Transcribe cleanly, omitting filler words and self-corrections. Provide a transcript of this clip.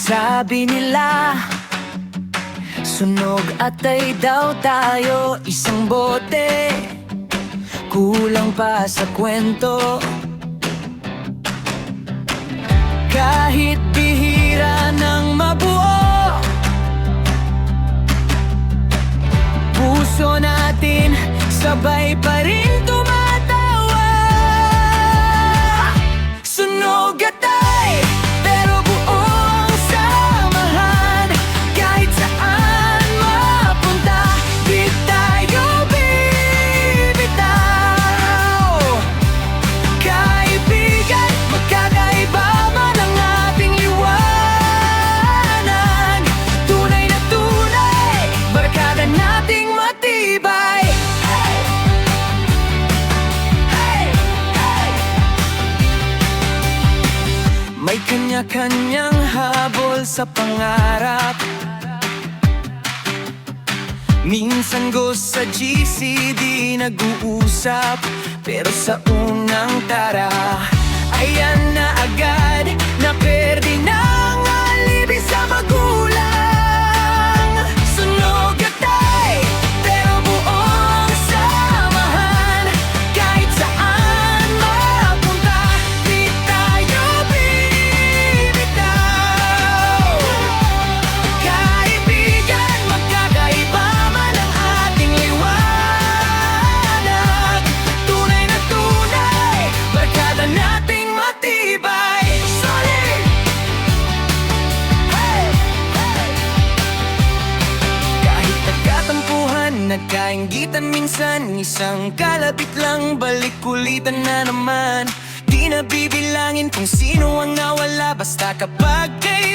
Sabi nila, sunog atay daw tayo, isang bote, kulang pa sa kwento. Kahit bihira ng mabuo, puso natin sabay pa rin tumatawa. Sunog atay, pero buo ang samahan. Kahit saan mapunta, di tayo bibitaw. Kaibigan, magkakaiba man ang ating liwanag. Tunay na tunay, barkada nating matibay. May kanya-kanyang habol sa pangarap. Minsan sa GC di nag-uusap, pero sa unang tara, ayan na agad, naperde na ang alibi sa magulang. Sunog atay, pero buo ang samahan. Kahit saan mapunta, di tayo bibitaw. Kaibigan, magkakaiba man ang ating liwanag. Tunay na tunay, barkada nating matibay. Solid! Hey! Hey! Kahit nagkatampuhan, nagkainggitan minsan, isang kalapit lang, balik kulitan na naman. Di na bibilangin kung sino ang nawala, basta kapag kayo